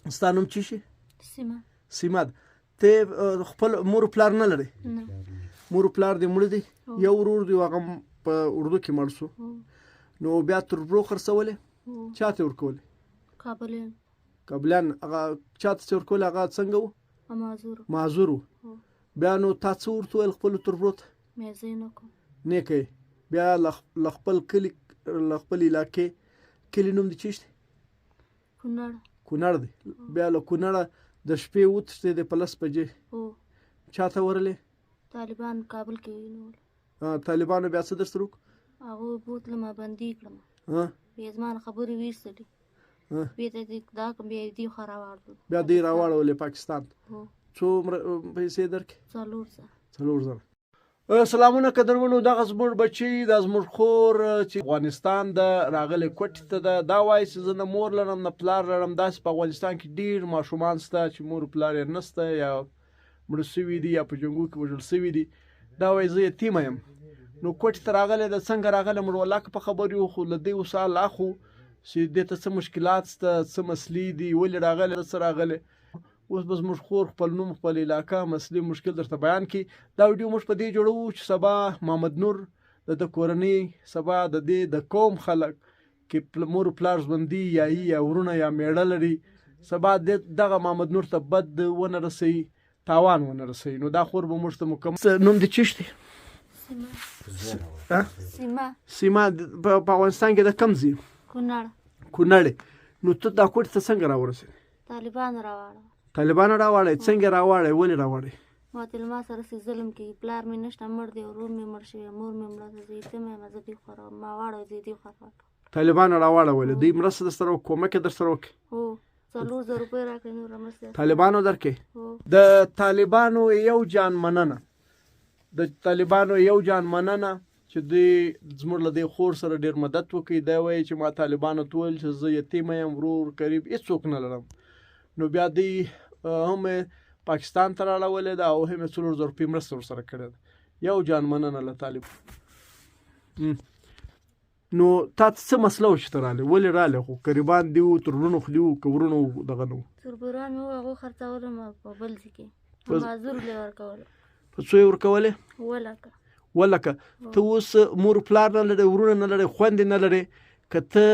ستا نوم څه شي؟ سیمه. سیمه ده. ته خپل مور پلار نه لرې؟ نه. مور پلار دې مړه دی؟ یو ورور دی هغه په اردو کې مړ شو. نو بیا تربرو خرڅولې؟ چا ته ورکولې؟ کابلیان. کابلیان. هغه چا ته چې ورکولې هغه څنګه و؟ معذور و. بیا نو تا څه ورته ویل خپلو تربرو ته؟ مې زه یې نه کوم. نه کوې. بیا له خپل کلي له خپل علاقې کلي نوم دې چیش دی؟ کونړ دی. بیا له کونړه د شپې وتښتېدې په 10 بجې. چا ته ورلې؟ طالبان کابل کې ونیول. طالبانو بیا څه درسره وکړو؟ هغوی بوتلم بندي کړم. بیا زما نه خبرې ویستلې. بیا ته دا کړم بیا یې دې خوا راواړلو. بیا دې راواړولې پاکستان. څومره پیسې درکړې؟ 4 زره. سلامونه قدرمنو، دغه زموږ بچی دا زموږ خور چې افغانستان د راغلی کوټې ته ده. دا وایي چې زه نه مور لرم نه پلار لرم. داسې په افغانستان کې ډېر ماشومان شته چې مور پلار یې نشته، یا مړه شوي دي یا په جنګو کې وژل شوي دي. دا وایي زه یتیمه یم. نو کوټې ته راغلی ده. څنګه راغلی موږ والله که په خبر یو، خو له دې وسال اخو چې دې ته څه مشکلات شته، څه مسلې دي، ولې راغلی، څه راغلی. اوس به زموږ خور خپل نوم، خپل علاقه، مسلې، مشکل درته بیان کړي. دا ویډیو موږ په دې جوړوو چې سبا محمد نور د کورنۍ، سبا د دې د قوم خلک کې مور پلار ژوندي یا یا ورونه یا میړه لري، سبا دغه محمد نور ته بد ونه رسوي، تاوان ونه رسوي. نو دا خور به موږ ته مکمل. نوم دې چیش دی؟ سیمه. په افغانستان کې د کوم ځای؟ کونړ. نو ته دا کوټې ته څنګه راورسېدې؟ طالبانو راواړی. څنګه راواړی؟ ولې راواړی؟ ما ته ما سره سي ظلم کوي. پلار مې نشته، مړ دی. ورور مې مړ شوی، مور مې مړه ده. زه یتیمه یم. زه دې خوا ما واړوي، زه دې خوا طالبانو راواړولې. دوی مرسته درسره وکړه، کومک یې درسره وکړي؟ 4,000 روپۍ راکړې. نوره مرسته طالبانو درکړې؟ د طالبانو یو جان مننه. چې دوی زموږ له دې خور سره ډېر مدد وکړي. دا وایي چې ما طالبانو ته وویل چې زه یتیمه یم، ورور قریب هېڅوک نه لرم. نو بیا دوی هم پاکستان ته راړولې ده او هم یې 4,000 روپۍ مرسته ورسره کړې ده. یو جان مننه له طالب. نو تا ته څه مسله وه چې ته رالې؟ ولې رالې؟ خو قریبان دي وو، تربرونه خو دي وو، که ورونه دغه نه وو؟ تربران مې وو، هغو خرڅولم په بل ځای کې. معذور مې ورکولم. په څو یې ورکولې؟ 1,00,000. ته اوس مور پلار نه لرې، ورونه نه لرې، خویندې نه لرې، که ته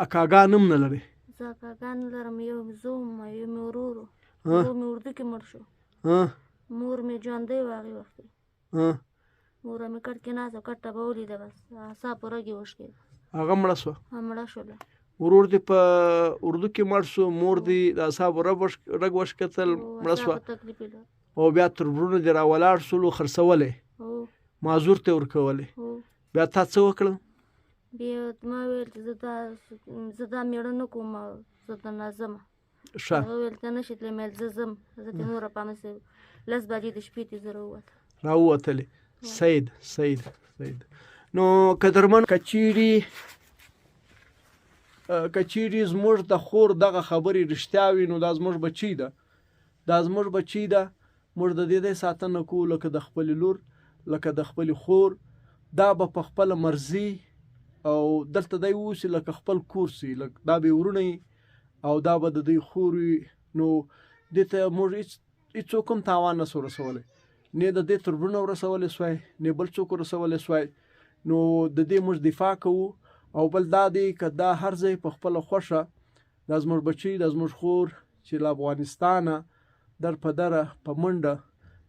اکاګان هم نه لرې؟ زه اکاګان نه لرم. یو زه وم، یو مې ورور و. ورور مې اردو کې مړ شو. مور مې ژوندۍ وه هغې وخت کې. مور مې کټ کې ناسته، کټه به ولیده، بس اعصاب په رګ یې وشکېده. هغه مړه شوه؟ مړه شوله. ورور دې په اردو کې مړ شو، مور دې د اعصابو رګ وشکېدل، مړه شوه. او بیا تربرونه دې راولاړ شولو، خرڅولې، معذور ته ورکولې. بیا تا څه وکړل؟ بیا ما ویل چې زه دا میړه نه کوم، زه د نه ځم. هغه ویل ته نشې تللی. مې زه ځم. زه ته نوره پامسې 10 بجې د شپې ته زه راووتلې. سید. نو قدرمن، کچیري زموږ د خور دغه خبرې رښتیا وي، نو دا زموږ بچی ده. موږ د دې ساتنه کوو لکه د خپلې لور، لکه د خپلې خور. دا به په خپله مرضي او دلته دی اوسي لکه خپل کور سي، دا به یې ورونه او دا به د دوی خور وي. نو دې ته موږ هېڅوک هم تاوان نه سو رسولی، نه د دې تربرونه ورسولی سوی، نه بل څوک ورسولی سوی. نو د دې موږ دفاع کوو. او بل دا دی که دا هر ځای په خپله خوښه، دا زموږ بچی، دا زموږ خور چې له افغانستانه در په دره په منډه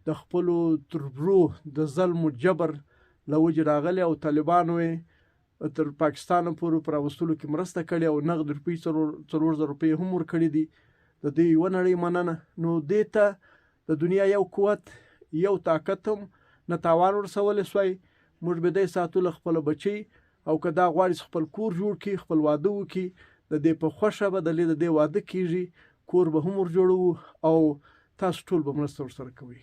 د خپلو تربرو د ظلم و جبر له وجې راغلی، او طالبانو یې تر پاکستانه پورې په راوستلو کې مرسته کړې، او نغد روپۍ 4,000 روپۍ هم ورکړي دي. د دې یوه نړۍ مننه. نو دې ته د دنیا یو قوت، یو طاقت هم نه تاوان ورسولی سوی. موږ به دی ساتو له خپله بچی، او که دا غواړي خپل کور جوړ کړي، خپل واده وکړي، د دې په خوښه به د دې واده کېږي، کور به هم ور جوړوو، او تاسو ټول به مرسته ورسره کوئ.